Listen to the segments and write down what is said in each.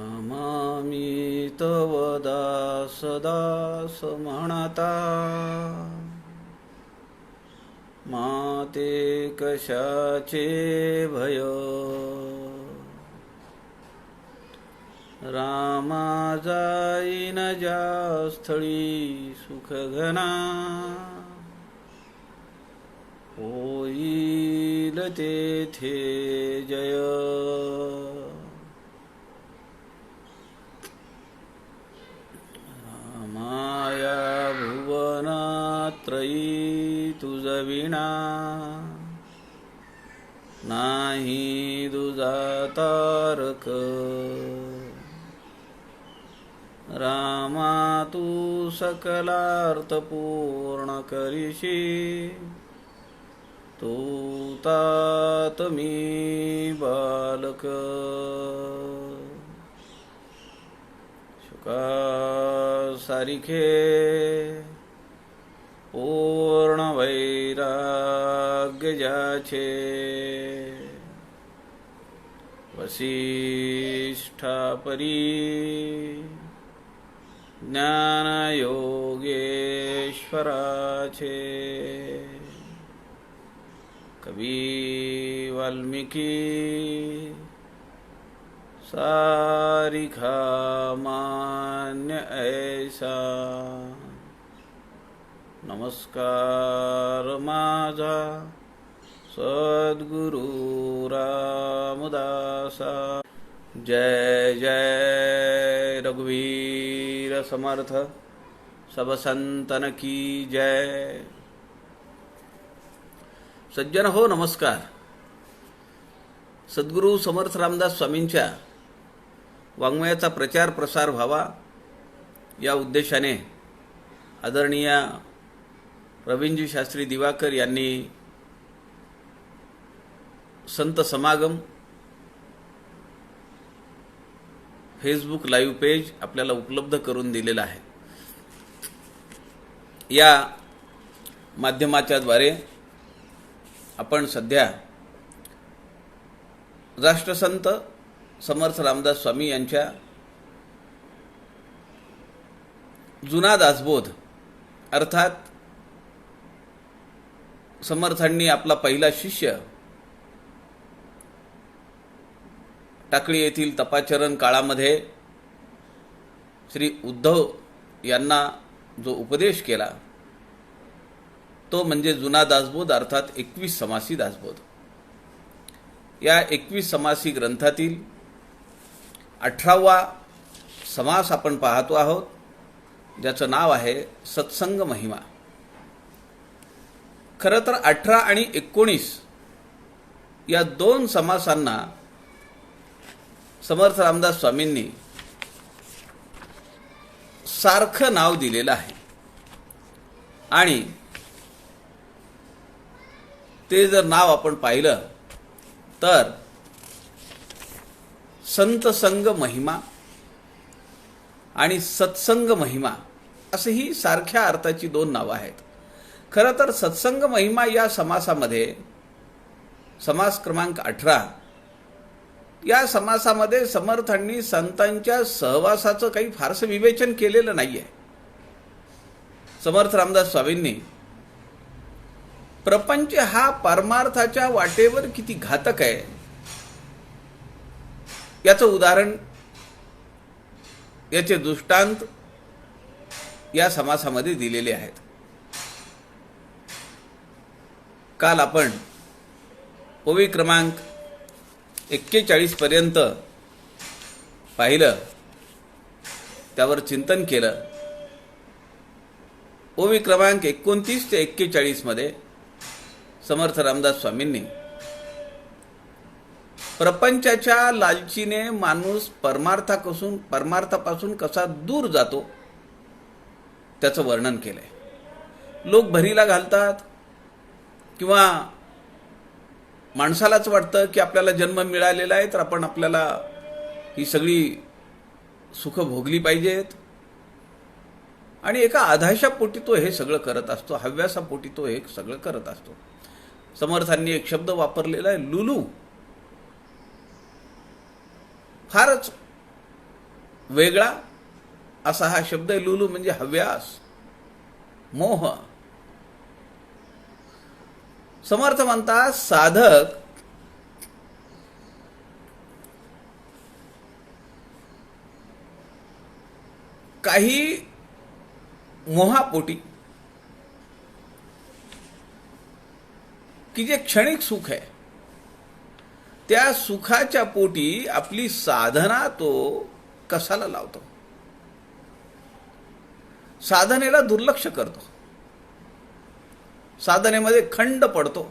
नमामि तव दास दास म्हणता, माते कशाचे भय. रामा जाईन ज्या स्थळी सुख घना, होईल तेथे जय. माया भुवनात्रयी तुझ विना, नाही तुझा तारक. रामा तू सकलार्थ पूर्ण करीशी, तू तात मी बालक. सारिखे पूर्ण वैराग्य ज्याचे, वसिष्ठापरी ज्ञानयोगेश्वराचे. कवी वाल्मिकी सारिखा मान्य ऐसा. नमस्कार माझा सद्गुरु रामदासा. जय जय रघुवीर समर्थ, सब संतन की जय. सज्जन हो, नमस्कार. सद्गुरु समर्थ रामदास स्वामींच्या वाङ्मयाचा प्रचार प्रसार व्हावा या उद्देशाने आदरणीय प्रवीणजी शास्त्री दिवाकर यांनी संत समागम फेसबुक लाईव्ह पेज आपल्याला उपलब्ध करून दिलेला आहे. या माध्यमाच्या द्वारे आपण सध्या राष्ट्रसंत समर्थ रामदास स्वामी यांच्या जुना दासबोध अर्थात समर्थांनी आपला पहिला शिष्य टाकळी येथील तपाचरण काळामध्ये श्री उद्धव यांना जो उपदेश केला तो म्हणजे जुना दासबोध अर्थात 21 समासी दासबोध. या 21 समासी ग्रंथातील 18वा समास आपण पाहतो आहोत, ज्याचं नाव आहे सत्संग महिमा. खरं तर 18 आणि 19 या दोन समासांना समर्थ रामदास स्वामींनी सारखं नाव दिलेलं आहे आणि ते जर नाव आपण पाहिलं तर संत संग महिमा आणि सत्संग महिमा असे ही सारख्या अर्थाची दोन नावं आहेत. खरं तर सत्संग महिमा या समासामध्ये समास क्रमांक 18 या समासामध्ये समर्थांनी संतांच्या सहवासाचं काही फारसं विवेचन केलेलं नाहीये. समर्थ रामदास स्वामींनी प्रपंच हा परमार्थाच्या वाटेवर किती घातक आहे याचं उदाहरण, याचे दृष्टांत या समासामध्ये दिलेले आहेत. काल आपण ओवी क्रमांक 41 पर्यंत पाहिलं, त्यावर चिंतन केलं. ओवी क्रमांक 29 ते 41 मध्ये समर्थ रामदास स्वामींनी प्रपंचाच्या लालचीने माणूस परमार्थापासून कसा दूर जातो त्याचं वर्णन केलंय. लोक भरीला घालतात किंवा माणसालाच वाटतं की आपल्याला जन्म मिळालेला आहे तर आपल्याला ही सगळी सुख भोगली पाहिजेत आणि एका आधाशा पोटी तो हे सगळं करत असतो, हव्यासा पोटी तो हे सगळं करत असतो. समर्थांनी एक शब्द वापरलेला आहे, लुलू. फारच वेगळा असा हा शब्द आहे. लुलू म्हणजे हव्यास, मोह. समर्थ म्हणतात साधक काही मोहापोटी, की जे क्षणिक सुख आहे, त्या सुखाच्या पोटी आपली साधना तो कसाला लावतो, साधनेला दुर्लक्ष करतो, साधनेमध्ये खंड पडतो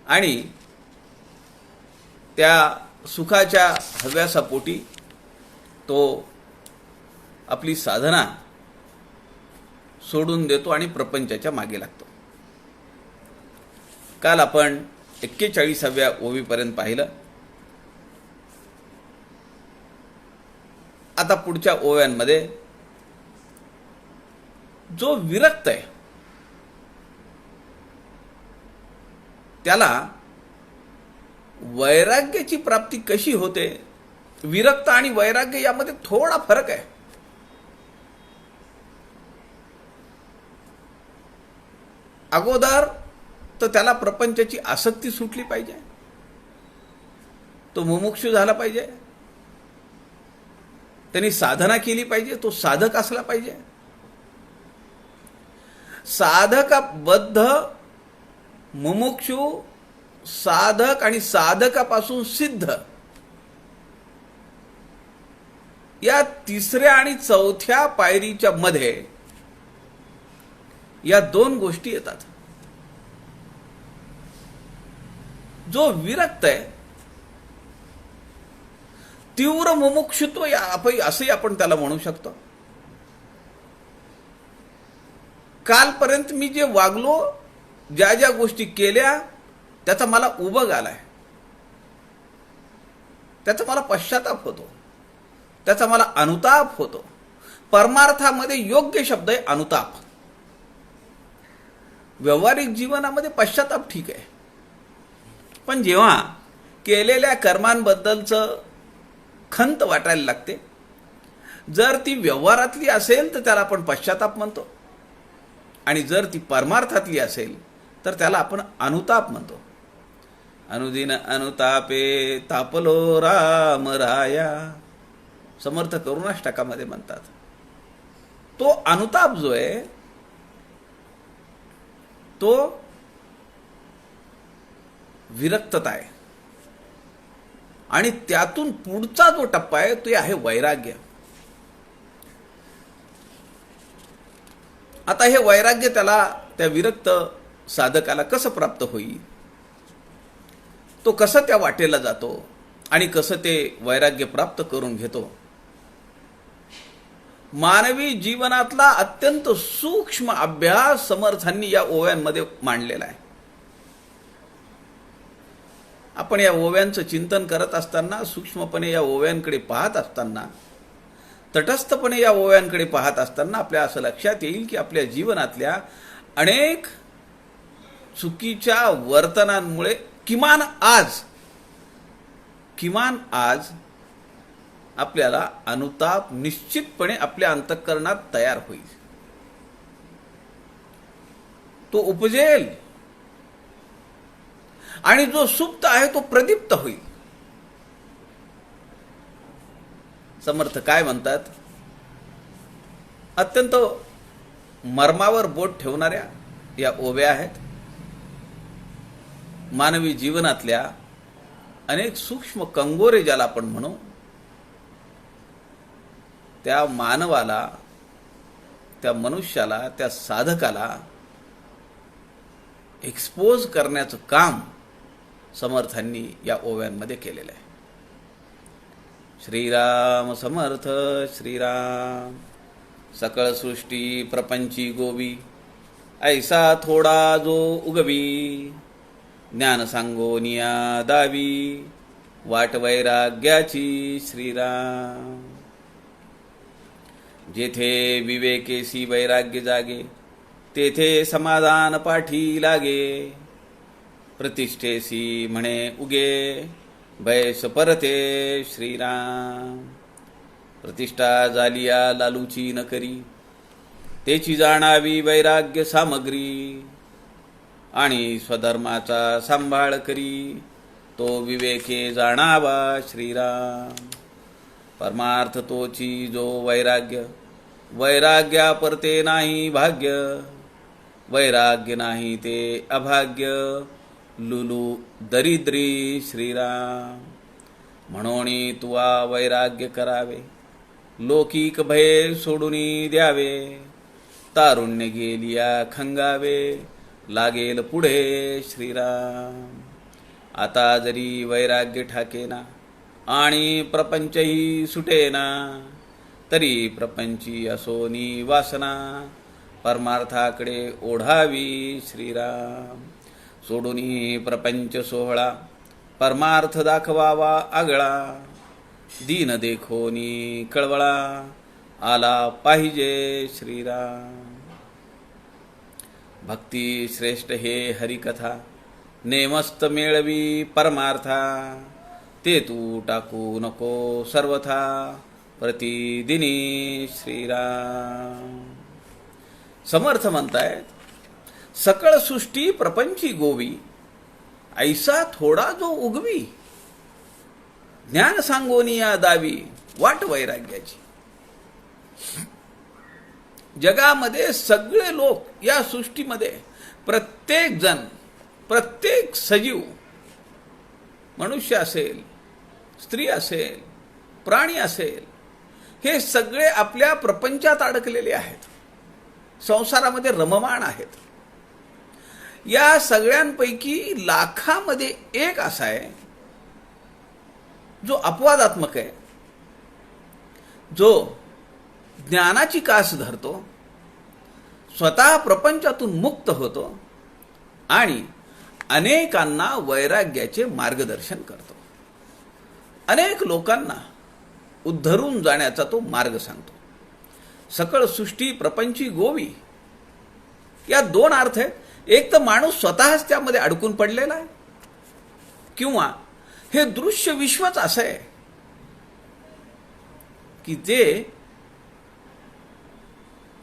आणि त्या सुखाच्या हव्यासापोटी तो आपली साधना सोडून देतो आणि प्रपंचाच्या मागे लागतो. काल आपण 41व्या ओवीपर्यंत पाहिलं. आता पुढच्या ओव्यांमध्ये जो विरक्त आहे त्याला वैराग्याची प्राप्ती कशी होते. विरक्त आणि वैराग्य यामध्ये थोडा फरक आहे. अगोदर तर त्याला प्रपंचाची आसक्ती सुटली पाहिजे, तो मुमुक्षु झाला पाहिजे, त्यांनी साधना केली पाहिजे, तो साधक असला पाहिजे. साधकाबद्ध, मुमुक्षु, साधक आणि साधकापासून सिद्ध या तिसऱ्या आणि चौथ्या पायरीच्या मध्ये या दोन गोष्टी येतात. जो विरक्त आहे, तीव्र मुमुक्षुत्व असंही आपण त्याला म्हणू शकतो. कालपर्यंत मी जे वागलो, ज्या ज्या गोष्टी केल्या, त्याचा मला उबग आलाय, त्याचा मला पश्चाताप होतो, त्याचा मला अनुताप होतो. परमार्थामध्ये योग्य शब्द आहे अनुताप. व्यावहारिक जीवनामध्ये पश्चाताप ठीक आहे, पण जेव्हा केलेल्या कर्मांबद्दलचं खंत वाटायला लागते, जर ती व्यवहारातली असेल तर त्याला आपण पश्चाताप म्हणतो, आणि जर ती परमार्थातली असेल तर त्याला आपण अनुताप म्हणतो. अनुदिन अनुतापे तापलो राम राया, समर्थ करुणाष्टकामध्ये म्हणतात. तो अनुताप जो आहे तो विरक्तता आहे, आणि त्यातून पुढचा जो टप्पा आहे तो आहे वैराग्य. आता हे वैराग्य त्याला, त्या विरक्त साधकाला कसं प्राप्त होईल, तो कसं त्या वाटेला जातो आणि कसं ते वैराग्य प्राप्त करून घेतो. मानवी जीवनातला अत्यंत सूक्ष्म अभ्यास समर्थांनी या ओव्यांमध्ये मांडलेला आहे. आपण या ओव्यांचं चिंतन करत असताना, सूक्ष्मपणे या ओव्यांकडे पाहत असताना, तटस्थपणे या ओव्यांकडे पाहत असताना आपल्या असं लक्षात येईल की आपल्या जीवनातल्या अनेक चुकीच्या वर्तनांमुळे किमान आज आपल्याला अनुताप निश्चितपणे आपल्या अंतःकरणात तयार होईल, तो उपजेल, आणि जो सुप्त आहे तो प्रदीप्त होईल. समर्थ काय म्हणतात, अत्यंत मर्मावर बोट ठेवणाऱ्या या ओव्या आहेत. मानवी जीवनातल्या अनेक सूक्ष्म कंगोरे ज्याला आपण म्हणू, त्या मानवाला, त्या मनुष्याला, त्या साधकाला एक्सपोज करण्याचं काम समर्थांनी या ओव्यांमध्ये केलेलं आहे. श्रीराम समर्थ. श्रीराम. सकळ सृष्टी प्रपंची गोवी, ऐसा थोडा जो उगवी, ज्ञान सांगोनिया दावी, वाट वैराग्याची श्रीराम. जेथे विवेकेसी वैराग्य जागे, तेथे समाधान पाठी लागे. प्रतिष्ठेसी म्हणे उगे, बैस परते श्रीराम. प्रतिष्ठा झालिया लालूची न करी, तेची जाणावी वैराग्य सामग्री. आणि स्वधर्माचा सांभाळ करी, तो विवेके जाणावा श्रीराम. परमार्थ तोची जो वैराग्य, वैराग्या परते नाही भाग्य. वैराग्य नाही ते अभाग्य, लुलू दरिद्री श्रीराम. म्हणोनी तुवा वैराग्य करावे, लौकिक भय सोडूनी द्यावे. तारुण्य गेलिया खंगावे, लागेल पुढे श्रीराम. आता जरी वैराग्य ठाकेना, आणि प्रपंचही सुटेना. तरी प्रपंची असोनी वासना, परमार्थाकडे ओढावी श्रीराम. सोडूनी प्रपंच सोहळा, परमार्थ दाखवावा आगळा. दीन देखोनी कळवळा, आला पाहिजे श्रीराम. भक्ती श्रेष्ठ हे हरिकथा, नेमस्त मेळवी परमार्था. ते तू टाकू नको सर्वथा, प्रतिदिनी श्रीराम. समर्थ म्हणतायत, सकळ सृष्टी प्रपंची गोवी, ऐसा थोडा जो उगवी. ज्ञान सांगोनिया दावी, वाट वैराग्याची. जगामध्ये सगळे लोक, या सृष्टीमध्ये प्रत्येक जण, प्रत्येक सजीव, मनुष्य असेल, स्त्री असेल, प्राणी असेल, हे सगळे आपल्या प्रपंचात अडकलेले आहेत, संसारामध्ये रममाण आहेत. या सगळ्यांपैकी लाखामध्ये एक असा आहे जो अपवादात्मक आहे, जो ज्ञानाची कास धरतो, स्वतः प्रपंचातून मुक्त होतो आणि अनेकांना वैराग्याचे मार्गदर्शन करतो. अनेक लोकांना उद्धरून जाण्याचा तो मार्ग सांगतो. सकळ सृष्टी प्रपंची गोवी, या दोन अर्थ आहेत. एक तर माणूस स्वतःच त्यामध्ये अडकून पडलेला आहे, किंवा हे दृश्य विश्वच असं आहे की ते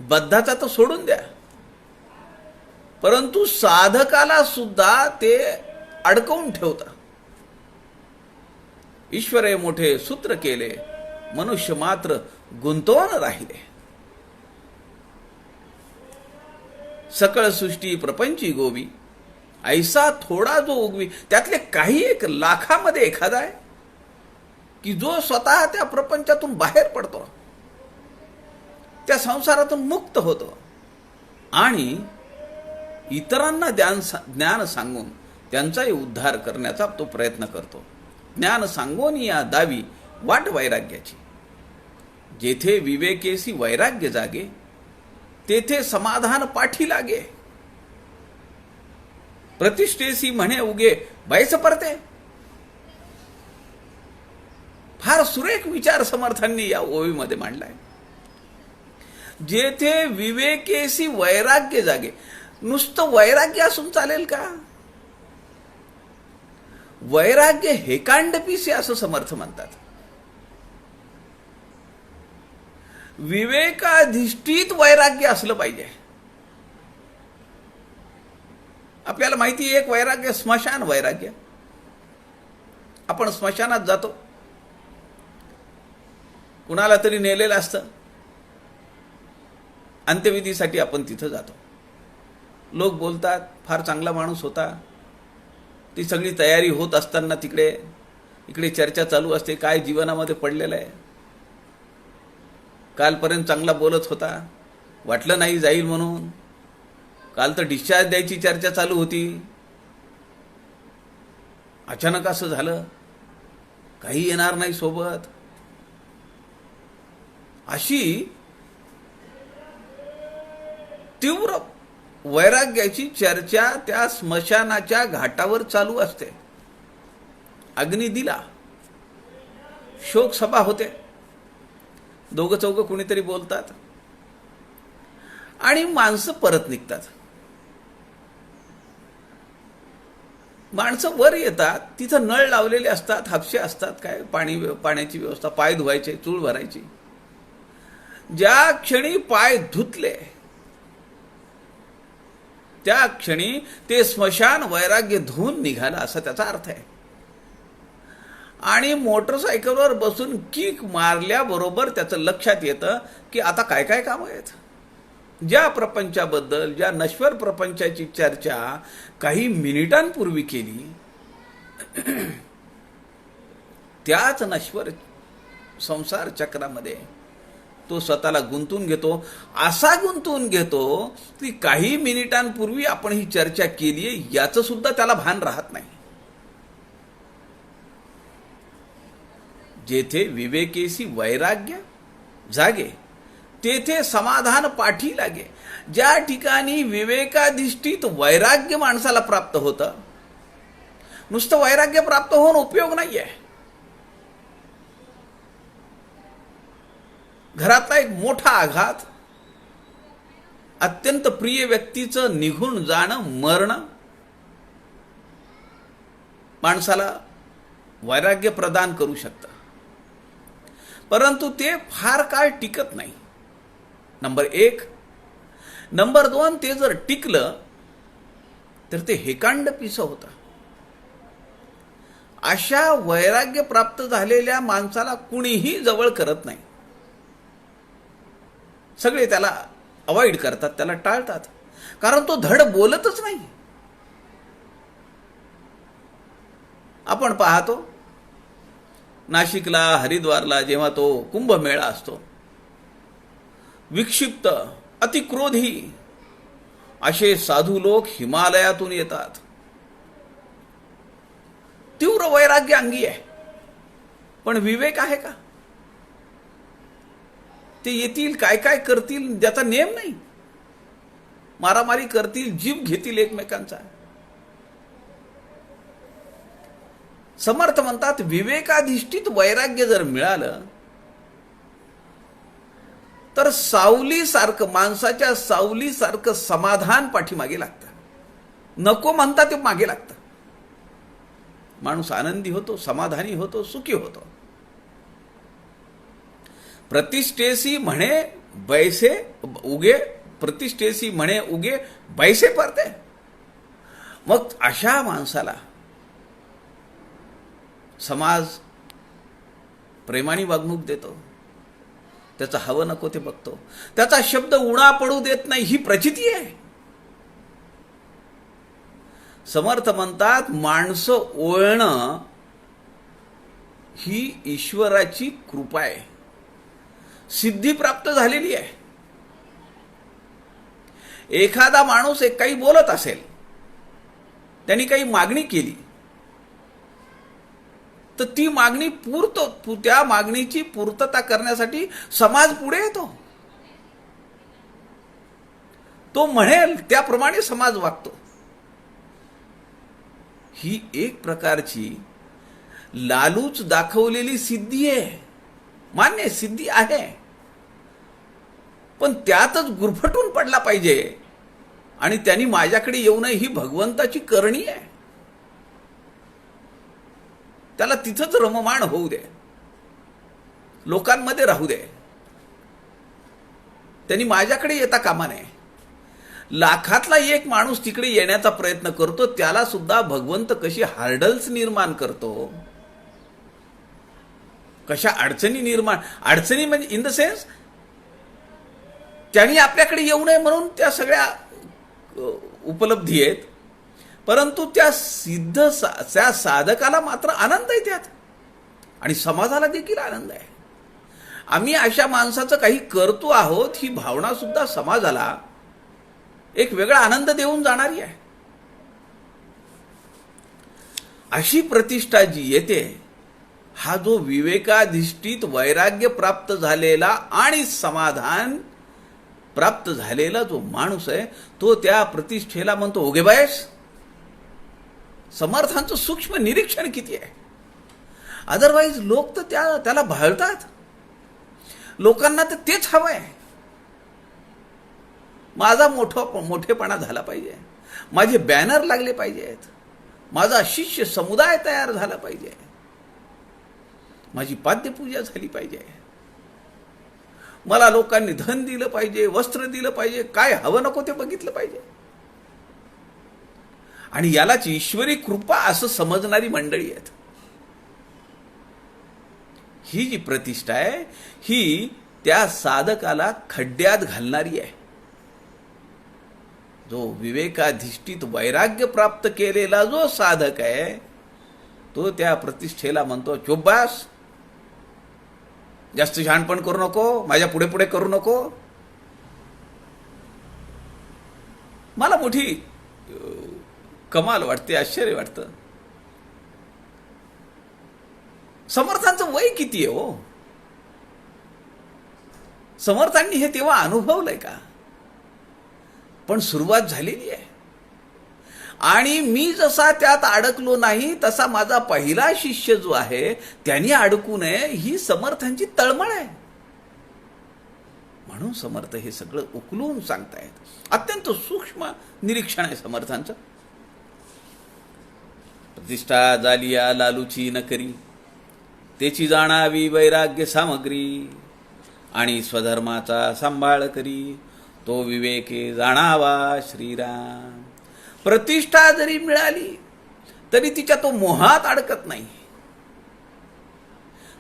बद्धाचा तर सोडून द्या, परंतु साधकाला सुद्धा ते अडकवून ठेवतं. ईश्वरे मोठे सूत्र केले, मनुष्य मात्र गुंतवून राहिले. सकळ सृष्टी प्रपंची गोवी, ऐसा थोडा जो उगवी. त्यातले काही एक लाखामध्ये एखादा आहे की जो स्वतः त्या प्रपंचातून बाहेर पडतो, त्या संसारातून मुक्त होतो आणि इतरांना ज्ञान सांगून त्यांचाही उद्धार करण्याचा तो प्रयत्न करतो. ज्ञान सांगून या दावी, वाट वैराग्याची. जेथे विवेकेसी वैराग्य जागे, तेथे समाधान पाठी लागे. प्रतिष्ठेसी म्हणे उगे, बैस परते. फार सुरेख विचार समर्थांनी या ओवीमध्ये मांडलाय. जेथे विवेकेसी वैराग्य जागे. नुसतं वैराग्य असून चालेल का? वैराग्य हेकांडपीसे असं समर्थ म्हणतात. विवेकाधिष्ठित वैराग्य असलं पाहिजे. आपल्याला माहिती आहे, एक वैराग्य स्मशान वैराग्य. आपण स्मशानात जातो, कुणाला तरी नेलेलं असतं, अंत्यविधीसाठी आपण तिथं जातो. लोक बोलतात, फार चांगला माणूस होता. ती सगळी तयारी होत असताना इकडे चर्चा चालू असते, काय जीवनामध्ये पडलेलं आहे. कालपर्यंत चांगला बोलत होता, वाटलं नाही जाईल म्हणून. काल तर डिस्चार्ज द्यायची चर्चा चालू होती, अचानक असं झालं, काही येणार नाही सोबत. अशी तीव्र वैराग्याची चर्चा त्या स्मशानाच्या घाटावर चालू असते. अग्नी दिला, शोक सभा होते, दोघं चौघं कुणीतरी बोलतात आणि माणसं परत निघतात. माणसं वर येतात, तिथं नळ लावलेले असतात, हापशे असतात, काय पाण्याची व्यवस्था, पाय धुवायचे, चूळ भरायची. ज्या क्षणी पाय धुतले त्या क्षणी ते स्मशान वैराग्य धुवून निघालं असा त्याचा अर्थ आहे. आणि मोटरसायकलवर बसून किक मारल्याबरोबर त्याचं लक्षात येतं की आता काय काय कामं आहेत. ज्या प्रपंचाबद्दल, ज्या नश्वर प्रपंचाची चर्चा काही मिनिटांपूर्वी केली, त्याच नश्वर संसार चक्रामध्ये तो स्वतःला गुंतून घेतो. असा गुंतून घेतो की काही मिनिटांपूर्वी आपण ही चर्चा केली आहे याचं सुद्धा त्याला भान राहत नाही. जेथे विवेकेसी वैराग्य जागे तेथे समाधान पाठी लागे. ज्या ठिकाणी विवेकाधिष्ठित वैराग्य माणसाला प्राप्त होतं, नुसतं वैराग्य प्राप्त होऊन उपयोग नाहीये. घरातला एक मोठा आघात, अत्यंत प्रिय व्यक्तीचं निघून जाणं, मरणं माणसाला वैराग्य प्रदान करू शकतं, परंतु ते फार काळ टिकत नाही. नंबर 1. नंबर 2, ते जर टिकलं तर ते हेकांड पिसं होतं. अशा वैराग्य प्राप्त झालेल्या माणसाला कुणीही जवळ करत नाही. सगळे त्याला अवॉइड करतात, त्याला टाळतात, कारण तो धड बोलतच नाही. आपण पाहतो नाशिकला, हरिद्वारला जेव्हा तो कुंभमेळा असतो, विक्षिप्त, अतिक्रोधी असे साधू लोक हिमालयातून येतात. तीव्र वैराग्य अंगी आहे, पण विवेक आहे का? ते येतील, काय काय करतील ज्याचा नेम नाही. मारामारी करतील, जीव घेतील एकमेकांचा. समर्थ म्हणतात विवेकाधिष्ठित वैराग्य जर मिळालं तर सावलीसारखं, माणसाच्या सावलीसारखं समाधान पाठीमागे लागतं. नको म्हणता ते मागे लागतं. माणूस आनंदी होतो, समाधानी होतो, सुखी होतो. प्रतिष्ठेसी म्हणे बैसे उगे, प्रतिष्ठेसी म्हणे उगे बैसे पडते. मग अशा माणसाला समाज प्रेमाने वागणूक देतो, त्याचं हवं नको ते बघतो, त्याचा शब्द उणा पडू देत नाही, ही प्रचिती आहे. समर्थ म्हणतात माणसं ओळणं ही ईश्वराची कृपा आहे, सिद्धी प्राप्त झालेली आहे. एखादा माणूस एक काही बोलत असेल, त्यांनी काही मागणी केली, तर ती मागणी त्या मागणीची पूर्तता करण्यासाठी समाज पुढे येतो. तो म्हणेल त्याप्रमाणे समाज वागतो. ही एक प्रकारची लालूच दाखवलेली सिद्धी आहे. मान्य, सिद्धी आहे, पण त्यातच गुरफटून पडला पाहिजे आणि त्यांनी माझ्याकडे येऊ नये ही भगवंताची करणी आहे. त्याला तिथंच रममाण होऊ दे, लोकांमध्ये राहू दे, त्यांनी माझ्याकडे येता कामा नये. लाखातला एक माणूस तिकडे येण्याचा प्रयत्न करतो, त्याला सुद्धा भगवंत कशी हार्डल्स निर्माण करतो, कशा अडचणी म्हणजे इन द सेन्स त्यांनी आपल्याकडे येऊ नये म्हणून त्या सगळ्या उपलब्धी आहेत, परंतु त्या साधकाला मात्र आनंद आहे त्यात, आणि समाजाला देखील आनंद आहे. आम्ही अशा माणसाचं काही करतो आहोत ही भावना सुद्धा समाजाला एक वेगळा आनंद देऊन जाणारी आहे. अशी प्रतिष्ठा जी येते, हा जो विवेकाधिष्ठित वैराग्य प्राप्त झालेला आणि समाधान प्राप्त झालेला जो माणूस आहे, तो त्या प्रतिष्ठेला म्हणतो उगे बायस. समर्थांचं सूक्ष्म निरीक्षण किती आहे. अदरवाईज लोक तर त्याला भाळतात. लोकांना तर तेच हवंय. माझा मोठेपणा झाला पाहिजे, माझे बॅनर लागले पाहिजेत, माझा शिष्य समुदाय तयार झाला पाहिजे, माझी पाद्यपूजा झाली पाहिजे, मला लोकांनी धन दिलं पाहिजे, वस्त्र दिलं पाहिजे, काय हवं नको ते बघितलं पाहिजे. आणि यालाच ईश्वरी कृपा असं समजणारी मंडळी आहेत. ही जी प्रतिष्ठा आहे ही त्या साधकाला खड्ड्यात घालणारी आहे. जो विवेकाधिष्ठित वैराग्य प्राप्त केलेला जो साधक आहे तो त्या प्रतिष्ठेला म्हणतो, चुप बस, जास्त शहाणपण करू नको, माझ्या पुढे पुढे करू नको. मला मोठी कमाल वाटते, आश्चर्य वाटतं. समर्थांचं वय किती आहे हो? समर्थांनी हे तेव्हा अनुभवलंय का? पण सुरुवात झालेली आहे. आणि मी जसा त्यात अडकलो नाही तसा माझा पहिला शिष्य जो आहे त्यांनी अडकू नये ही समर्थांची तळमळ आहे. म्हणून समर्थ हे सगळं उकलून सांगतायत. अत्यंत सूक्ष्म निरीक्षण आहे समर्थांचं. प्रतिष्ठा जालिया लालूची न करी, तेची जाणावी वैराग्य सामग्री, आणि स्वधर्माचा सांभाळ करी, तो विवेके जाणावा श्रीराम. प्रतिष्ठा जरी मिळाली तरी तिच्या तो मोहात अडकत नाही,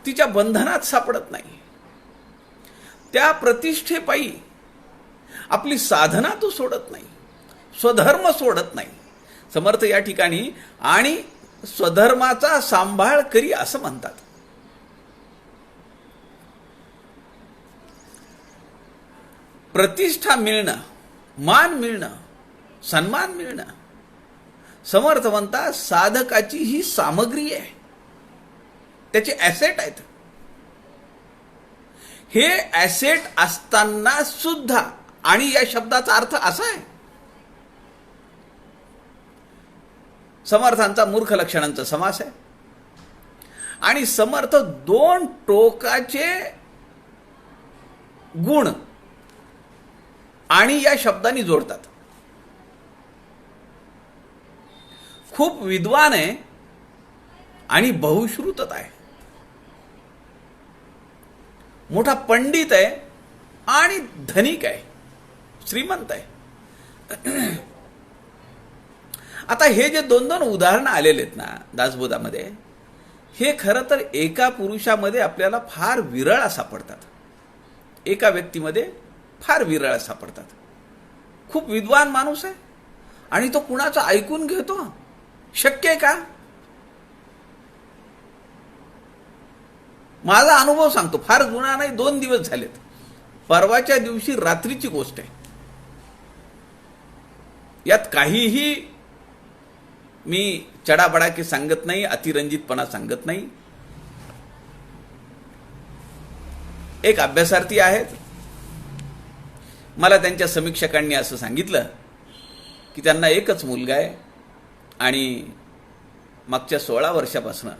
तिच्या बंधनात सापडत नाही. त्या प्रतिष्ठेपायी आपली साधना तो सोडत नाही, स्वधर्म सोडत नाही. समर्थ या ठिकाणी आणि स्वधर्माचा सांभाळ करी असं म्हणतात. प्रतिष्ठा मिळणं, मान मिळणं, सन्मान मिळणं, समर्थ म्हणतात साधकाची ही सामग्री आहे, त्याचे ॲसेट आहेत. हे ॲसेट असताना सुद्धा, आणि या शब्दाचा अर्थ असा आहे, समर्थांचा मूर्ख लक्षणांचा समास आहे. आणि समर्थ दोन टोकाचे गुण आणि या शब्दांनी जोडतात. खूप विद्वान आहे आणि बहुश्रुतत आहे, मोठा पंडित आहे आणि धनिक आहे, श्रीमंत आहे. आता हे जे दोन दोन उदाहरणं आलेले आहेत ना दासबोधामध्ये, हे खरं तर एका पुरुषामध्ये आपल्याला फार विरळ सापडतात, एका व्यक्तीमध्ये फार विरळ सापडतात. खूप विद्वान माणूस आहे आणि तो कुणाचं ऐकून घेतो, शक्य आहे का? माझा अनुभव सांगतो, फार जुना नाही, 2 दिवस झालेत. परवाच्या दिवशी रात्रीची गोष्ट आहे. यात काहीही मी चढाबडाके सांगत नाही, अतिरंजितपणा सांगत नाही. एक अभ्यासार्थी आहेत, मला त्यांच्या समीक्षकांनी असं सांगितलं की त्यांना एकच मुलगा आहे आणि मागच्या 16 वर्षापासून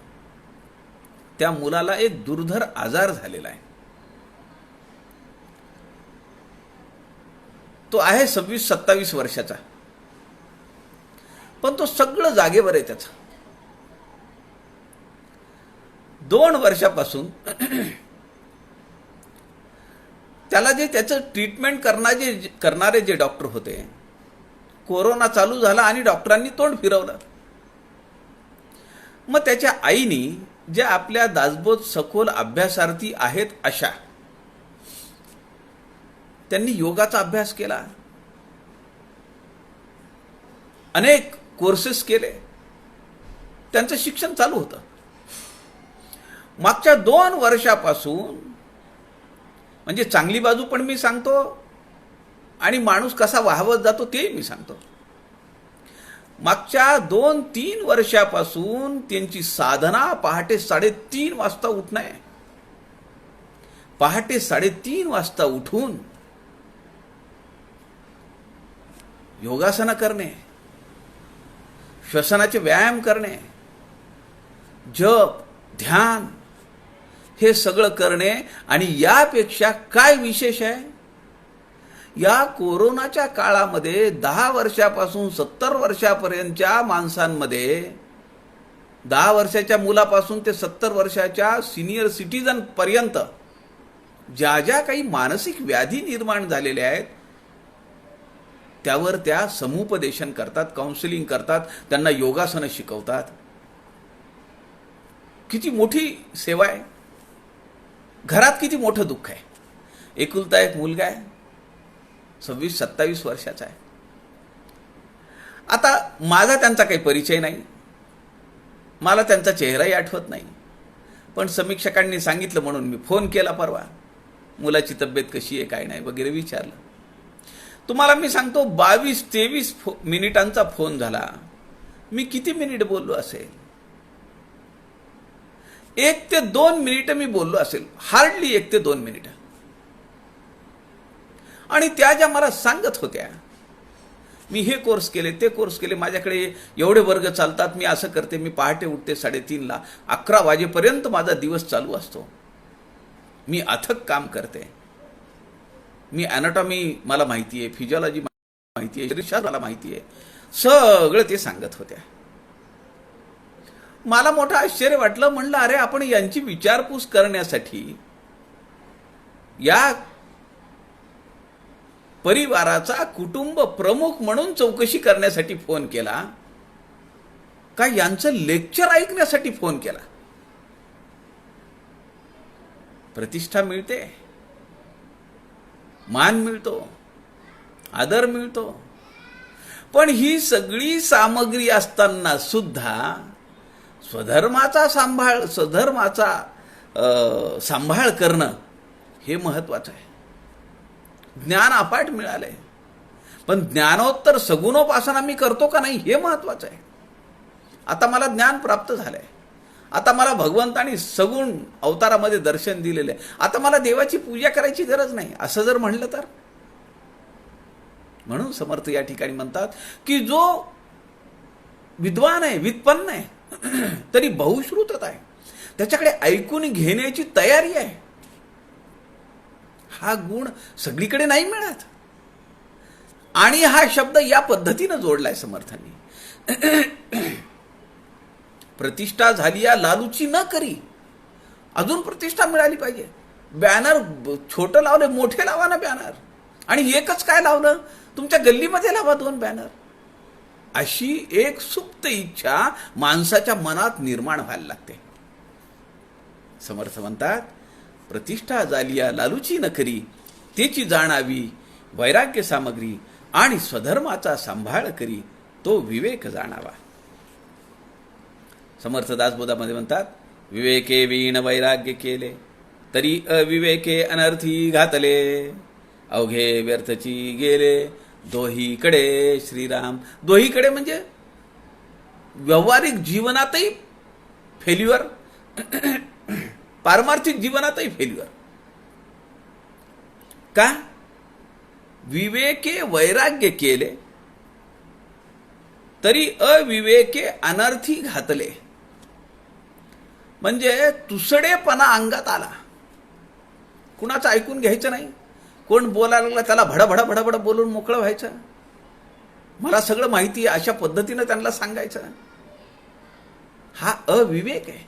त्या मुलाला एक दुर्धर आजार झालेला आहे. तो आहे 26-27 वर्षाचा, पण तो सगळं जागेवर आहे त्याचं. 2 वर्षापासून त्याला जे त्याचं ट्रीटमेंट करणारे जे डॉक्टर होते, कोरोना चालू झाला आणि डॉक्टरांनी तोंड फिरवलं. मग त्याच्या आईनी, ज्या आपल्या दासबोध सखोल अभ्यासार्थी आहेत अशा, त्यांनी योगाचा अभ्यास केला, अनेक कोर्सेस केले, त्यांचं शिक्षण चालू होतं. मागच्या 2 वर्षापासून, म्हणजे चांगली बाजू पण मी सांगतो आणि माणूस कसा वाहवत जातो ते मी सांगतो. मागच्या 2-3 वर्षापासून त्यांची साधना पहाटे 3:30 वाजता उठणं आहे. पहाटे 3:30 वाजता उठून योगासना करणे, श्वसनाचे व्यायाम करणे, जप, ध्यान हे सगळं करणे. आणि यापेक्षा काय विशेष आहे, या कोरोनाच्या काळामध्ये 10 वर्षापासून 70 वर्षापर्यंतच्या माणसांमध्ये, 10 वर्षाच्या मुलापासून ते 70 वर्षाच्या सिनियर सिटीजन पर्यंत ज्या ज्या काही मानसिक व्याधी निर्माण झालेल्या आहेत त्यावर त्या समुपदेशन करतात, काउन्सिलिंग करतात, त्यांना योगासनं शिकवतात. किती मोठी सेवा आहे. घरात किती मोठं दुःख आहे. एकुलता एक मुलगा आहे, 26-27 वर्षाचा आहे. आता माझा त्यांचा काही परिचय नाही, मला त्यांचा चेहराही आठवत नाही, पण समीक्षकांनी सांगितलं म्हणून मी फोन केला परवा. मुलाची तब्येत कशी आहे, काय नाही वगैरे विचारलं. तुम्हाला मी सांगतो 22-23 मिनिटांचा फोन झाला. मी किती मिनिट बोललो असेल, 1 ते 2 मिनिटं मी बोललो असेल, हार्डली 1 ते 2 मिनिटं. आणि त्या ज्या मला सांगत होत्या, मी हे कोर्स केले, ते कोर्स केले, माझ्याकडे एवढे वर्ग चालतात, मी असं करते, मी पहाटे उठते 3:30ला, 11 वाजेपर्यंत माझा दिवस चालू असतो, मी अथक काम करते, मी ॲनाटॉमी मला माहिती आहे, फिजिओलॉजी माहिती आहे, शरीरशास्त्र मला माहिती आहे, सगळं ते सांगत होत्या. मला मोठं आश्चर्य वाटलं. म्हणलं अरे आपण यांची विचारपूस करण्यासाठी या परिवाराचा कुटुंब प्रमुख म्हणून चौकशी करण्यासाठी फोन केला का यांचं लेक्चर ऐकण्यासाठी फोन केला? प्रतिष्ठा मिळते, मान मिळतो, आदर मिळतो, पण ही सगळी सामग्री असताना सुद्धा स्वधर्माचा सांभाळ करणं हे महत्वाचं आहे. ज्ञान अपाट मिळालंय, पण ज्ञानोत्तर सगुणोपासना मी करतो का नाही हे महत्वाचं आहे. आता मला ज्ञान प्राप्त झालंय, आता मला भगवंतानी सगुण अवतारामध्ये दर्शन दिलेलं आहे, आता मला देवाची पूजा करायची गरज नाही असं जर म्हणलं तर. म्हणून समर्थ या ठिकाणी म्हणतात की जो विद्वान आहे, व्युत्पन्न आहे, तरी बहुश्रुतत आहे, त्याच्याकडे ऐकून घेण्याची तयारी आहे. हा गुण सगळीकडे नाही मिळत. आणि हा शब्द या पद्धतीनं जोडलाय समर्थांनी. प्रतिष्ठा झाली या लालूची न करी, अजून प्रतिष्ठा मिळाली पाहिजे. बॅनर छोटं लावले, मोठे लावा ना बॅनर. आणि एकच काय लावलं, तुमच्या गल्लीमध्ये लावा 2 बॅनर. अशी एक सुप्त इच्छा माणसाच्या मनात निर्माण व्हायला लागते. समर्थ म्हणतात प्रतिष्ठा झाली या लालूची न करी, त्याची जाणावी वैराग्य सामग्री, आणि स्वधर्माचा सांभाळ करी तो विवेक जाणावा. समर्थ दासबोधामध्ये म्हणतात विवेके वीण वैराग्य केले, तरी अविवेके अनर्थी घातले, अवघे व्यर्थची गेले दोहीकडे श्रीराम. दोहीकडे म्हणजे व्यावहारिक जीवनातही फेल्युअर, पारमार्थिक जीवनातही फेल्युअर. का? विवेके वैराग्य केले, तरी अविवेके अनर्थी घातले. म्हणजे तुसडेपणा अंगात आला, कुणाचं ऐकून घ्यायचं नाही. कोण बोलायला लागला त्याला भडभड भडभड बोलून मोकळं व्हायचं. मला सगळं माहिती आहे अशा पद्धतीनं त्यांना सांगायचं. हा अविवेक आहे.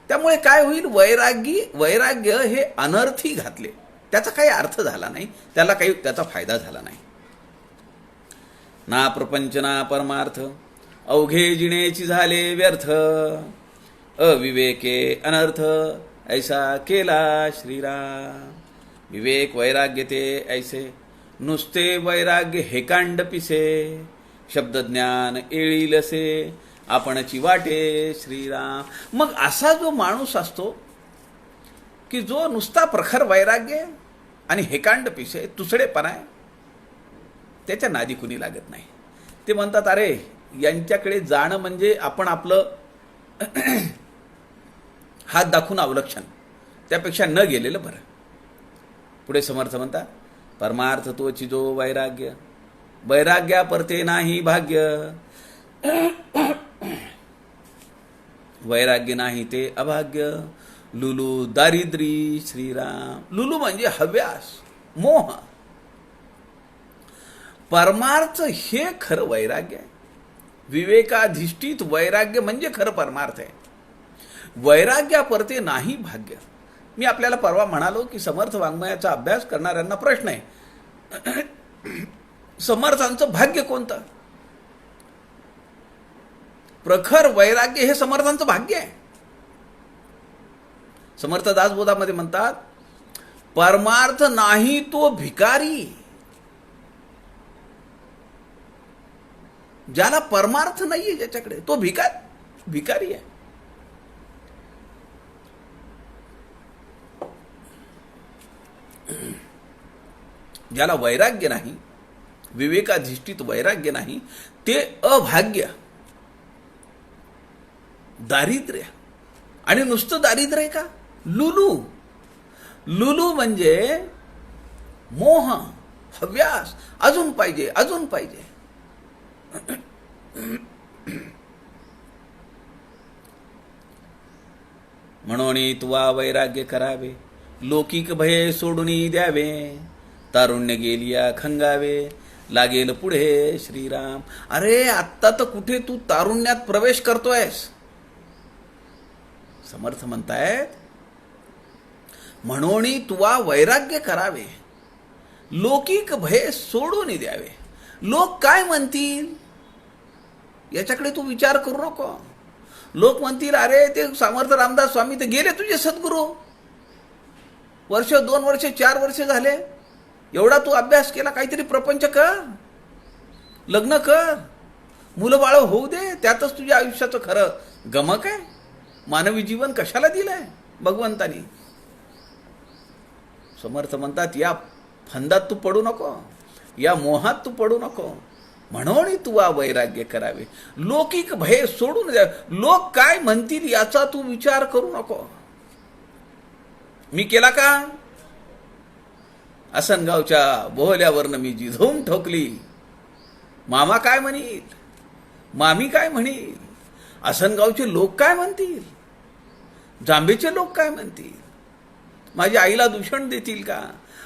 त्यामुळे काय होईल, वैराग्य हे अनर्थी घातले, त्याचा काही अर्थ झाला नाही, त्याला काही त्याचा फायदा झाला नाही. ना प्रपंच ना परमार्थ, अवघे जिणेची झाले व्यर्थ, अविवेके अनर्थ ऐसा केला श्रीराम. विवेक वैराग्य ते ऐसे, नुसते वैराग्य हेकांड पिसे, शब्दज्ञान येळीलसे आपणची वाटे श्रीराम. मग असा जो माणूस असतो की जो नुसता प्रखर वैराग्य आणि हेकांड पिसे, तुसडेपणा आहे, त्याच्या नादी कुणी लागत नाही. ते म्हणतात अरे यांच्याकडे जाणं म्हणजे आपण आपलं हात दाखवून अवलक्षण, त्यापेक्षा न गेलेलं बरं. पुढे समर्थ म्हणतात परमार्थ तोची जो वैराग्य, वैराग्या परते नाही भाग्य. वैराग्य नाही ते अभाग्य. लुलू दारिद्री श्रीराम. लुलू म्हणजे हव्यास, मोह. परमार्थ हे खरं वैराग्य आहे. विवेकाधिष्ठित वैराग्य म्हणजे खरं परमार्थ आहे. वैराग्यापरते नाही भाग्य. मी आपल्याला परवा म्हणालो की समर्थ वाङ्मयाचा अभ्यास करणाऱ्यांना प्रश्न आहे, समर्थांचं भाग्य कोणतं? प्रखर वैराग्य हे समर्थांचं भाग्य आहे. समर्थ दासबोधामध्ये म्हणतात, परमार्थ नाही तो भिकारी. ज्याला परमार्थ नाहीये ज्याच्याकडे, तो भिकारी आहे. ज्याला वैराग्य नाही, विवेकाधिष्ठित वैराग्य नाही, ते अभाग्य, दारिद्र्य. आणि नुसतं दारिद्र्य आहे का? लुलू म्हणजे मोह, हव्यास. अजून पाहिजे, अजून पाहिजे. म्हणून तुवा वैराग्य करावे, लौकिक भये सोडून द्यावे. तारुण्य गेलिया खंगावे, लागेल पुढे श्रीराम. अरे आत्ता तर कुठे तू तारुण्यात प्रवेश करतोयस? समर्थ म्हणतायत, म्हणून तुवा वैराग्य करावे, लौकिक भय सोडून द्यावे. लोक काय म्हणतील याच्याकडे तू विचार करू नको. लोक म्हणतील, अरे ते समर्थ रामदास स्वामी ते गेले तुझे सद्गुरू, वर्ष 2 वर्ष 4 वर्ष झाले, एवढा तू अभ्यास केला, काहीतरी प्रपंच कर, लग्न कर, मुलं बाळ होऊ दे, त्यातच तुझ्या आयुष्याचं खरं गमक आहे. मानवी जीवन कशाला दिलंय भगवंतानी? समर्थ म्हणतात, या फंदात तू पडू नको, या मोहात तू पडू नको. म्हणून तुवा वैराग्य करावे, लौकिक भय सोडून द्या. लोक काय म्हणतील याचा तू विचार करू नको. मी केला का? असनगावच्या बोहल्यावरनं मी जिधवून ठोकली. मामा काय म्हणील, मामी काय म्हणील, असनगावचे लोक काय म्हणतील, जांभेचे लोक काय म्हणतील, माझ्या आईला दूषण देतील का,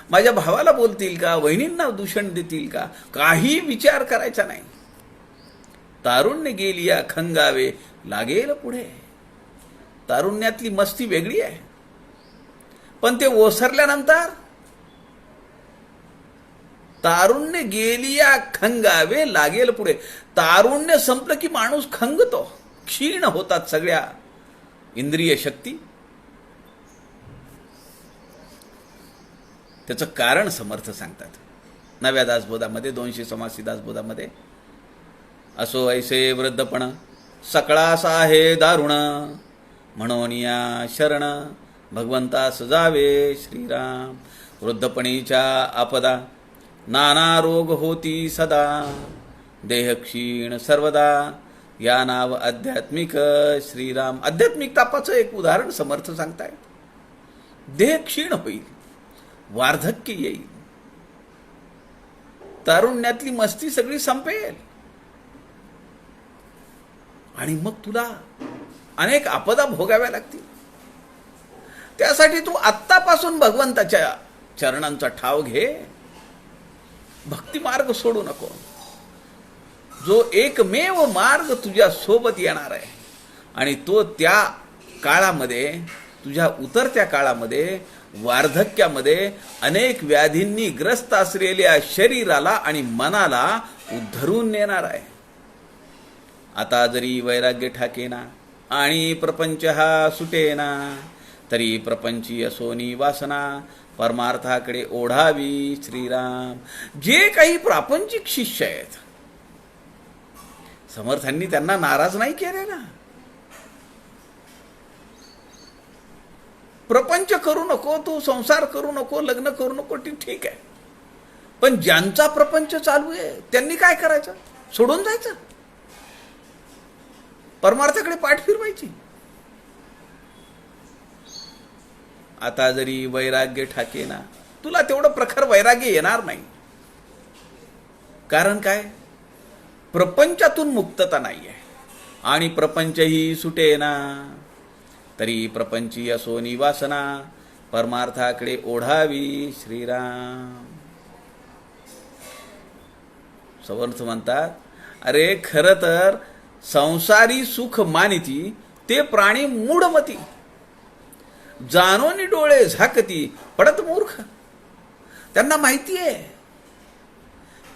माझ्या भावाला बोलतील का, वहिनींना दूषण देतील का? काही विचार करायचा नाही. तारुण्य गेलिया खंगावे, लागेल पुढे. तारुण्यातली मस्ती वेगळी आहे, पण ते ओसरल्यानंतर तारुण्य गेलिया खंगावे, लागेल पुढे. तारुण्य संपलं की माणूस खंगतो, क्षीण होतात सगळ्या इंद्रिय शक्ती. त्याचं कारण समर्थ सांगतात नव्या दासबोधामध्ये, 286 दासबोधामध्ये. असो ऐसे वृद्धपण सकळास आहे दारुण, म्हणून या शरण भगवंता सजावे श्रीराम. वृद्धपणीच्या आपदा नाना रोग होती सदा, देह क्षीण सर्वदा, या नाव आध्यात्मिक श्रीराम. आध्यात्मिक तापाचं एक उदाहरण समर्थ सांगताय. देह क्षीण होईल, वार्धक्य येईल, तारुण्यातली मस्ती सगळी संपेल, आणि मग तुला अनेक आपदा भोगाव्या लागतील. त्यासाठी तू आत्तापासून भगवंताच्या चरणांचा ठाव घे. भक्ती मार्ग सोडू नको, जो एकमेव मार्ग तुझ्या सोबत येणार आहे. आणि तो त्या काळामध्ये, तुझ्या उतरत्या काळामध्ये, वार्धक्यामध्ये अनेक व्याधींनी ग्रस्त असलेल्या शरीराला आणि मनाला उद्धरून नेणार आहे. आता जरी वैराग्य ठाकेना आणि प्रपंच हा सुटेना, तरी प्रपंची असोनी वासना, परमार्थाकडे ओढावी श्रीराम. जे काही प्रापंचिक शिष्य आहेत, समर्थांनी त्यांना नाराज नाही केले ना. प्रपंच करू नको, तू संसार करू नको, लग्न करू नको, ठीक आहे. पण ज्यांचा प्रपंच चालू आहे त्यांनी काय करायचं? सोडून जायचं, परमार्थाकडे पाठ फिरवायची. आता जरी वैराग्य ठाकेना, तुला तेवढं प्रखर वैराग्य येणार नाही. कारण काय? प्रपंचातून मुक्तता नाही आहे. आणि प्रपंचही सुटेना, तरी प्रपंची असोनी वासना, परमार्थाकडे ओढावी श्रीराम. समर्थ म्हणतात, अरे खरं तर संसारी सुख मानिती ते प्राणी मूढमती, जाणोनी डोळे झाकती पडत मूर्ख. त्यांना माहिती आहे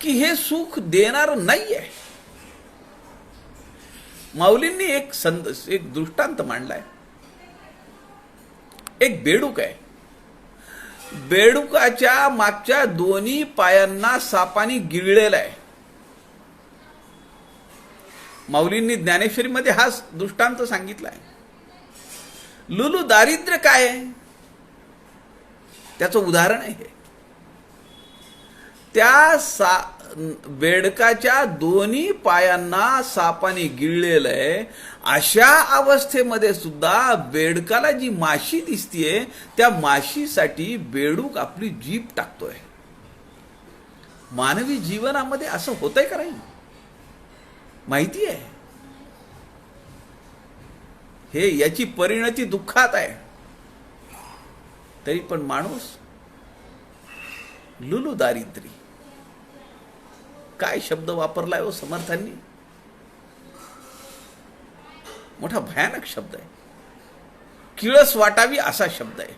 की हे सुख देणार नाहीये. माऊलींनी एक दृष्टांत मांडलाय. एक बेडूक आहे. बेडुकाच्या मागच्या दोन्ही पायांना सापाने गिळलेला आहे. माऊलींनी ज्ञानेश्वरीमध्ये हा दृष्टांत सांगितलाय. लुलू दारिद्र्य काय आहे त्याचं उदाहरण आहे हे. त्या बेडकाच्या दोन्ही पायांना सापाने गिळलेलं आहे. अशा अवस्थेमध्ये सुद्धा बेडकाला जी माशी दिसतीये त्या माशीसाठी बेडूक आपली जीभ टाकतोय. मानवी जीवनामध्ये असं होतंय का नाही माहिती आहे. हे याची परिणती दुःखात आहे. तरी पण माणूस लुलू दारिद्री, काय शब्द वापरलाय हो समर्थांनी. मोठा भयानक शब्द आहे. किळस वाटावी असा शब्द आहे.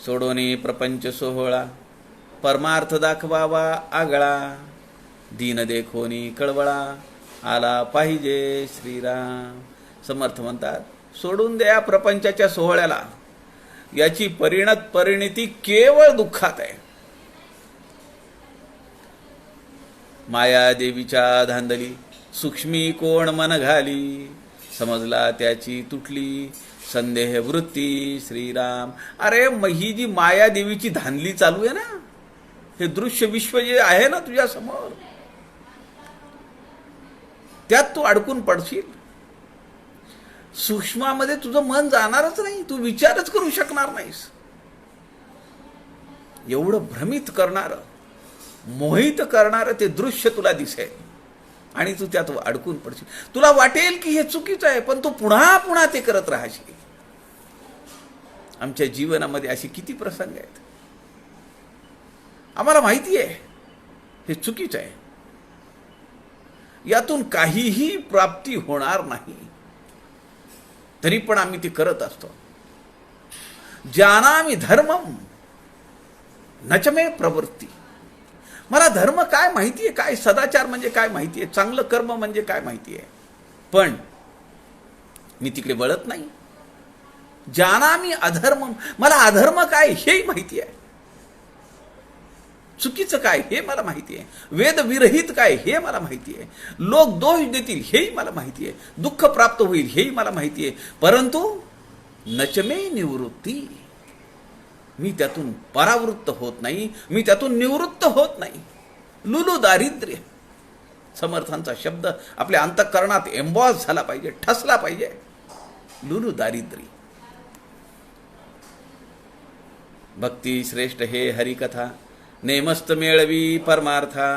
सोडोनी प्रपंच सोहळा, परमार्थ दाखवावा आगळा, दीन देखोनी कळवळा, आला पाहिजे श्रीराम. समर्थ म्हणतात, सोडून द्या प्रपंचाच्या सोहळ्याला. याची परिणती केवळ दुःखात आहे. माया देवीच्या धांदली, सूक्ष्मी कोण मन घाली, समजला त्याची तुटली संदेह वृत्ती श्रीराम. अरे ही जी माया देवीची धांदली चालू आहे ना, हे दृश्य विश्व जे आहे ना तुझ्या समोर, त्यात तू अडकून पडशील. सूक्ष्मामध्ये तुझं मन जाणारच नाही. तू विचारच करू शकणार नाहीस. एवढं भ्रमित करणारं, मोहित करणारं ते दृश्य तुला दिसेल आणि तू त्यात अडकून पडशील. तुला वाटेल की हे चुकीचं आहे, पण तू पुन्हा पुन्हा ते करत राहशील. आमच्या जीवनामध्ये असे किती प्रसंग आहेत. आम्हाला माहिती आहे हे चुकीचं आहे, यातून काहीही प्राप्ती होणार नाही, तरी पण आम्ही ते करत असतो. जानामि धर्मम नचमे प्रवृत्ती. मला धर्म काय माहितीये, काय सदाचार म्हणजे काय माहितीये, चांगलं कर्म म्हणजे काय माहितीये, पण मी तिकडे वळत नाही. जानामि अधर्मम, मला अधर्म काय हेही माहिती आहे, चुकीचं काय हे मला माहिती आहे, वेद विरहित काय हे मला माहिती आहे, लोक दोष देतील हेही मला माहिती आहे, दुःख प्राप्त होईल हेही मला माहिती आहे, परंतु नचमे निवृत्ती, मी त्यातून परावृत्त होत नाही, मी त्यातून निवृत्त होत नाही. लुलू दारिद्र्य, समर्थांचा शब्द आपल्या अंतःकरणात एम्बॉस झाला पाहिजे, ठसला पाहिजे. लुलू दारिद्र्य. भक्ती श्रेष्ठ हे हरिकथा, नेमस्त मेळवी परमार्था,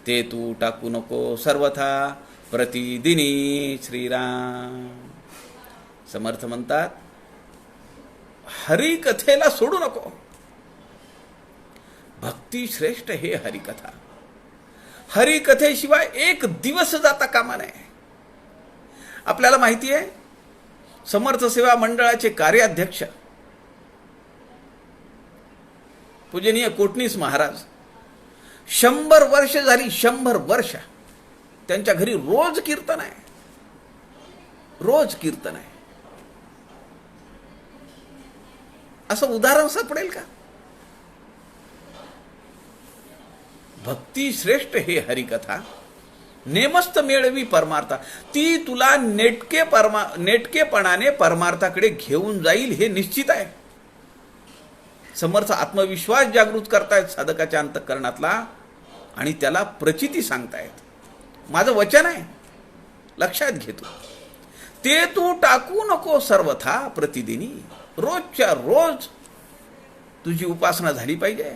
ते तू टाकू नको सर्वथा प्रतिदिनी श्रीराम. समर्थ म्हणतात, हरिकथेला सोडू नको. भक्ती श्रेष्ठ हे हरिकथा. हरिकथेशिवाय एक दिवस जाता कामा नये. आपल्याला माहिती आहे, समर्थ सेवा मंडळाचे कार्याध्यक्ष पूजनीय कोटणीस महाराज 100 वर्ष झाली, 100 वर्ष त्यांच्या घरी रोज कीर्तन आहे, रोज कीर्तन आहे. असं उदाहरण सापडेल का? भक्ती श्रेष्ठ हे हरिकथा, नेमस्त मेळवी परमार्था, ती तुला नेटकेपणाने परमार्थाकडे घेऊन जाईल हे निश्चित आहे. समर्थ आत्मविश्वास जागृत करतायत साधकाच्या अंतःकरणातला आणि त्याला प्रचिती सांगतायत. माझं वचन आहे, लक्षात घेतो. ते तू टाकू नको सर्वथा प्रतिदिनी. रोजच्या रोज तुझी उपासना झाली पाहिजे,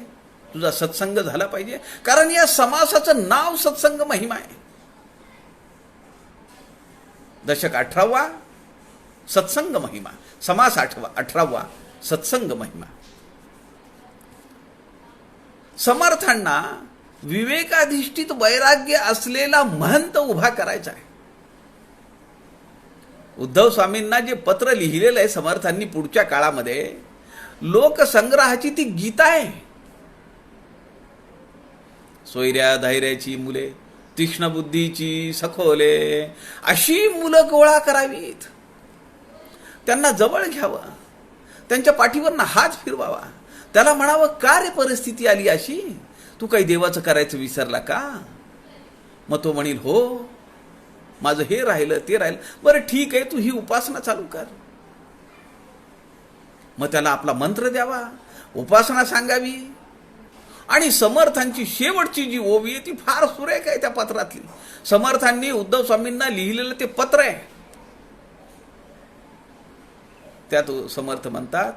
तुझा सत्संग झाला पाहिजे, कारण या समासाचं नाव सत्संग महिमा आहे. दशक 18वा सत्संग महिमा, समास 18वा सत्संग महिमा. समर्थांना विवेकाधिष्ठित वैराग्य असलेला महंत उभा करायचा आहे. उद्धव स्वामींना जे पत्र लिहिलेलं आहे समर्थांनी पुढच्या काळामध्ये, लोकसंग्रहाची ती गीता आहे. सोयऱ्या धैर्याची मुले, तीक्ष्ण बुद्धीची सखोले, अशी मुलं गोळा करावीत. त्यांना जवळ घ्यावं, त्यांच्या पाठीवरनं हात फिरवावा, त्याला म्हणावं का रे परिस्थिती आली अशी, तू काही देवाचं करायचं विसरला का. मग तो म्हणील हो माझं हे राहिलं ते राहिलं, बरं ठीक आहे तू ही उपासना चालू कर. मग त्याला आपला मंत्र द्यावा, उपासना सांगावी. आणि समर्थांची शेवटची जी ओवी आहे ती फार सुरेख आहे त्या पत्रातली. समर्थांनी उद्धव स्वामींना लिहिलेलं ते पत्र आहे. त्यात समर्थ म्हणतात,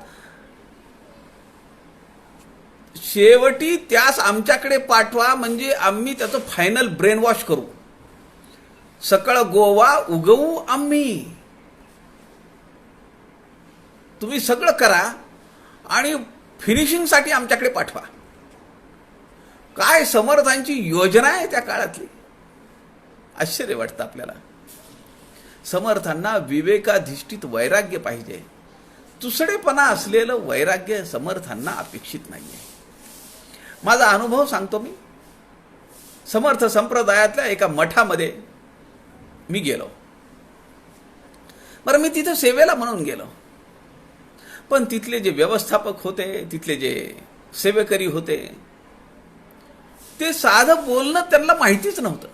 शेवटी त्यास आमच्याकडे पाठवा, म्हणजे आम्ही त्याचं फायनल ब्रेन वॉश करू. सकळ गोवा उगवू आम्ही. तुम्ही सगळं करा आणि फिनिशिंगसाठी आमच्याकडे पाठवा. काय समर्थांची योजना आहे त्या काळातली, आश्चर्य वाटतं आपल्याला. समर्थांना विवेकाधिष्ठित वैराग्य पाहिजे. तुसडेपणा असलेलं वैराग्य समर्थांना अपेक्षित नाहीये. माझा अनुभव सांगतो मी. समर्थ संप्रदायातल्या एका मठामध्ये मी गेलो. बरं, मी तिथे सेवेला म्हणून गेलो, पण तिथले जे व्यवस्थापक होते, तिथले जे सेवेकरी होते, ते साधं बोलणं त्यांना माहितीच नव्हतं.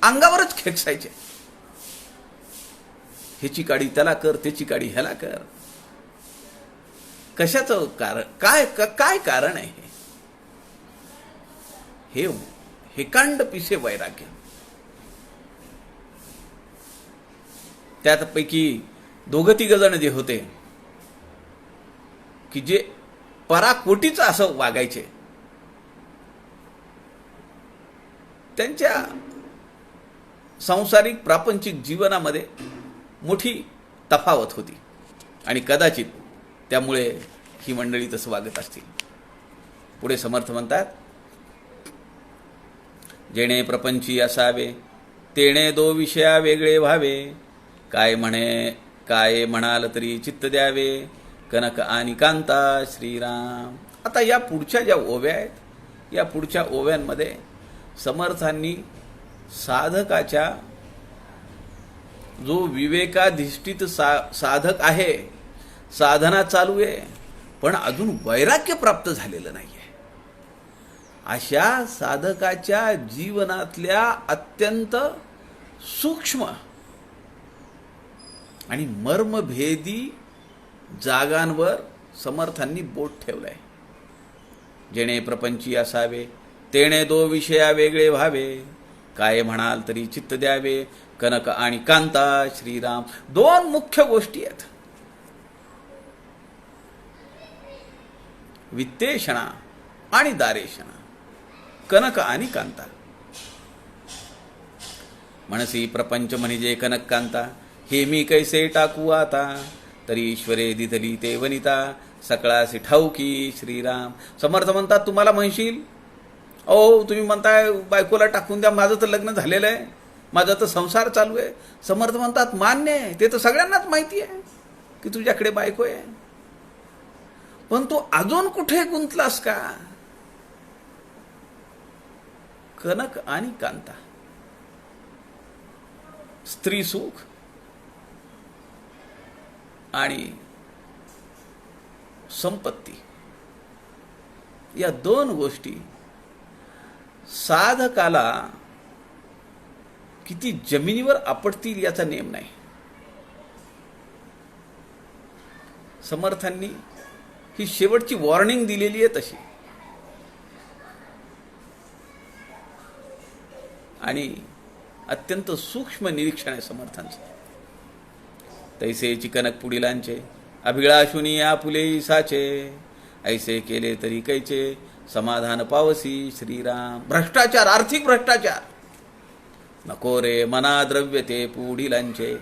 अंगावरच खेकसायचे. ह्याची काडी त्याला कर, त्याची काडी ह्याला कर. कशाचं कारण, काय कारण आहे हे? हेकांड पिसे वैराग्य. त्यापैकी 2-3 जण जे होते की जे पराकोटीचं असं वागायचे, त्यांच्या सांसारिक प्रापंचिक जीवनामध्ये मोठी तफावत होती आणि कदाचित त्यामुळे ही मंडळी तसं वागत असतील. पुढे समर्थ म्हणतात, जेणे प्रपंची असावे तेणे दो विषया वेगळे व्हावे. काय म्हणाल तरी चित्त द्यावे, कनक आणि कांता श्रीराम. आता या पुढच्या ज्या ओव्या आहेत, या पुढच्या ओव्यांमध्ये समर्थांनी साधकाच्या, जो विवेकाधिष्ठित साधक आहे, साधना चालू आहे पण अजून वैराग्य प्राप्त झालेलं नाहीये, अशा साधकाच्या जीवनातल्या अत्यंत सूक्ष्म आणि मर्मभेदी जागांवर समर्थांनी बोट ठेवलंय. जेणे प्रपंची असावे तेणे दो विषया वेगळे व्हावे. काय म्हणाल तरी चित्त द्यावे, कनक आणि कांता श्रीराम. 2 मुख्य गोष्टी आहेत, वित्तेषणा आणि दारेषणा. कनक आणि कांता. मनसी प्रपंच म्हणजे कनक कांता, हे मी कैसे टाकू आता. तरी ईश्वरे दिधली ते वनिता, सकळासी ठाऊकी श्रीराम. समर्थ म्हणतात, तुम्हाला म्हणशील ओ तुम्ही म्हणताय बायकोला टाकून द्या, माझं तर लग्न झालेलं आहे, माझा तर संसार चालू आहे. समर्थ म्हणतात, मान्य आहे, ते तर सगळ्यांनाच माहिती आहे की तुझ्याकडे बायको आहे, पण तू अजून कुठे गुंतलास का. कनक आणि कांता, स्त्री सुख आणि संपत्ती, या 2 गोष्टी साधकाला किती जमिनीवर आपटतील याचा नेम नाही. समर्थांनी ही शेवटची वॉर्निंग दिलेली आहे तशी. आणि अत्यंत सूक्ष्म निरीक्षण आहे समर्थांचं. तैसे चिकनक पुढिलांचे, अभिलाषुनी आपुले साचे, ऐसे केले तरी कैचे, समाधान पावसी श्रीराम. भ्रष्टाचार, आर्थिक भ्रष्टाचार नको रे मना द्रव्य ते पुढीलांचे,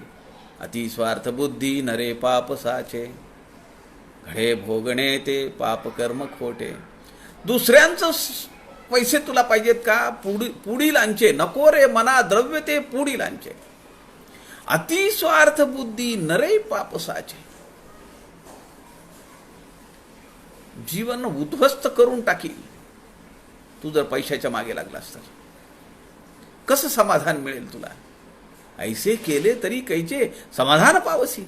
अति स्वार्थ बुद्धी नरे पाप साचे, घडे भोगणे ते पाप कर्म खोटे. दुसऱ्यांचं पैसे तुला पाहिजेत का? पुढीलांचे. नको रे मना द्रव्य ते पुढीलांचे, अति स्वार्थ बुद्धी नरे पाप साचे. जीवन उद्ध्वस्त करून टाकील तू जर पैशाच्या मागे लागलास तर. कसं समाधान मिळेल तुला? ऐसे केले तरी कैचे समाधान पावसी,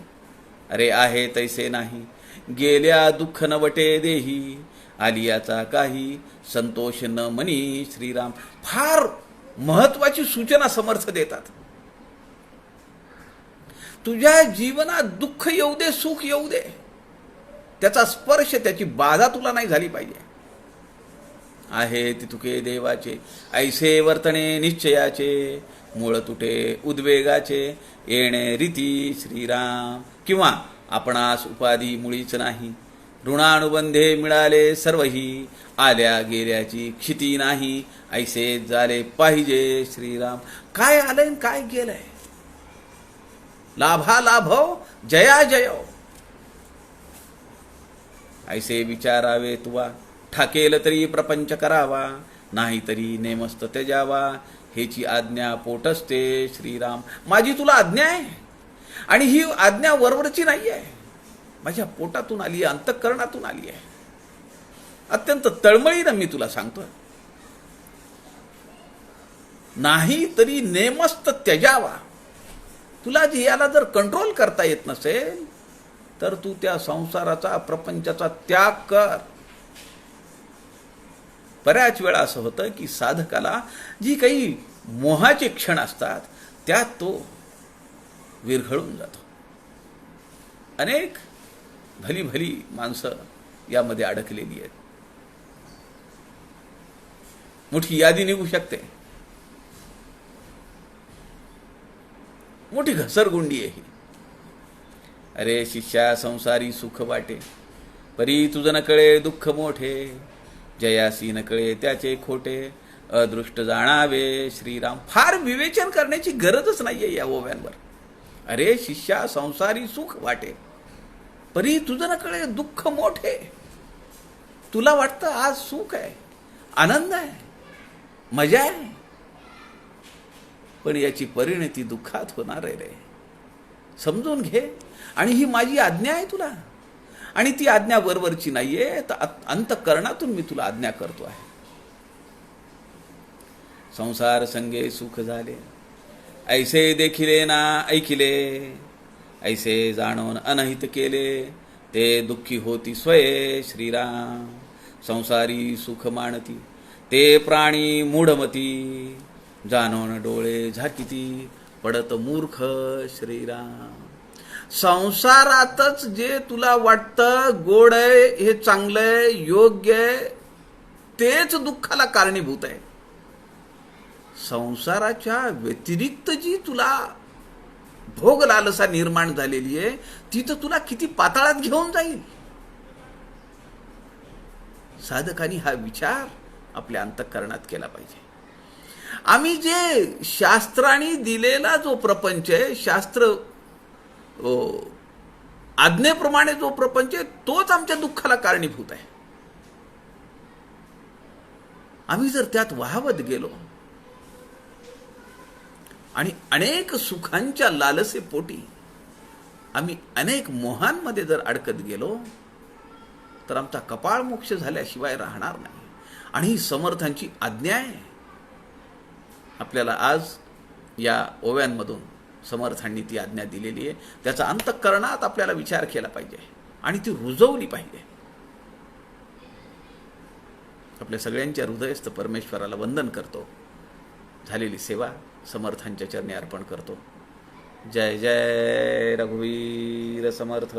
अरे आहे तैसे नाही, गेल्या दुःख नवटे देही, आलियाचा काही संतोष न मनी श्रीराम. फार महत्वाची सूचना समर्थ देतात. तुझ्या जीवनात दुःख येऊ दे, सुख येऊ दे, त्याचा स्पर्श, त्याची बाधा तुला नाही झाली पाहिजे. आहे तितुके देवाचे, ऐसे वर्तणे निश्चयाचे, मूळ तुटे उद्वेगाचे, येणे रीती श्रीराम. किंवा आपणास उपाधी मुळीच नाही, ऋणानुबंधे मिळाले सर्वही, आल्या गेल्याची क्षिती नाही, ऐसे झाले पाहिजे श्रीराम. काय आलंय काय गेलंय? लाभा लाभो जया जयो, ऐसे विचारावे तुवा, ठाकेल तरी प्रपंच करावा, नाही तरी नेमस्त त्याजावा, हेची आज्ञा पोटस्ते श्रीराम. माझी तुला आज्ञा आहे, आणि ही आज्ञा वरवरची नाही आहे, माझ्या पोटातून आली आहे, अंतःकरणातून आली आहे. अत्यंत तळमळीनं मी तुला सांगतोय, नाही तरी नेमस्त त्याजावा. तुला याला जर कंट्रोल करता येत नसेल तर तू त्या संसाराचा, प्रपंचाचा त्याग कर. बऱ्याच वेळा असं होतं की साधकाला जी काही मोहाचे क्षण असतात त्यात तो विरघळून जातो. अनेक भली भली माणसं यामध्ये अडकलेली आहेत. मोठी यादी निघू शकते, मोठी घसरगुंडी आहे ही. अरे शिष्या संसारी सुख वाटे, परी तुझ न कळे दुःख मोठे, जयासी न कळे त्याचे खोटे, अदृष्ट जाणावे श्रीराम. फार विवेचन करण्याची गरजच नाहीये या ओव्यांवर. अरे शिष्या संसारी सुख वाटे, परी तुझ न कळे दुःख मोठे. तुला वाटतं आज सुख आहे, आनंद आहे, मजा आहे, पण याची परिणती दुःखात होणार आहे रे. समजून घे. आणि ही माझी आज्ञा आहे तुला, आणि ती आज्ञा वरवरची नाहीये, तर अंतःकरणातून मी तुला आज्ञा करतो आहे. संसार संगे सुख झाले, ऐसे देखिले ना ऐकिले, ऐसे जाणून अनहित केले, ते दुःखी होती स्वये श्रीराम. संसारी सुख मानती, ते प्राणी मूढमती, जाणून डोळे झाकिती, पडत मूर्ख श्रीराम. संसारातच जे तुला वाटतं गोड आहे, हे चांगलं आहे, योग्य आहे, तेच दुःखाला कारणीभूत आहे. संसाराच्या व्यतिरिक्त जी तुला भोग लालसा निर्माण झालेली आहे ती तर तुला किती पाताळात घेऊन जाईल. साधकांनी हा विचार आपल्या अंतःकरणात केला पाहिजे. आम्ही जे शास्त्राने दिलेला जो प्रपंच आहे, शास्त्र आज्ञेप्रमाणे जो प्रपंच आहे, तोच आमच्या दुःखाला कारणीभूत आहे. आम्ही जर त्यात वाहवत गेलो आणि अनेक सुखांच्या लालसेपोटी आम्ही अनेक मोहांमध्ये जर अडकत गेलो तर आमचा कपाळ मोक्ष झाल्याशिवाय राहणार नाही. आणि ही समर्थांची आज्ञा आहे. आपल्याला आज या ओव्यांमधून समर्थांनी ती आज्ञा दिलेली आहे. त्याचा अंतःकरणात आपल्याला विचार केला पाहिजे आणि ती रुजवली पाहिजे. आपल्या सगळ्यांच्या हृदयस्थ परमेश्वराला वंदन करतो. झालेली सेवा समर्थांच्या चरणी अर्पण करतो. जय जय रघुवीर समर्थ.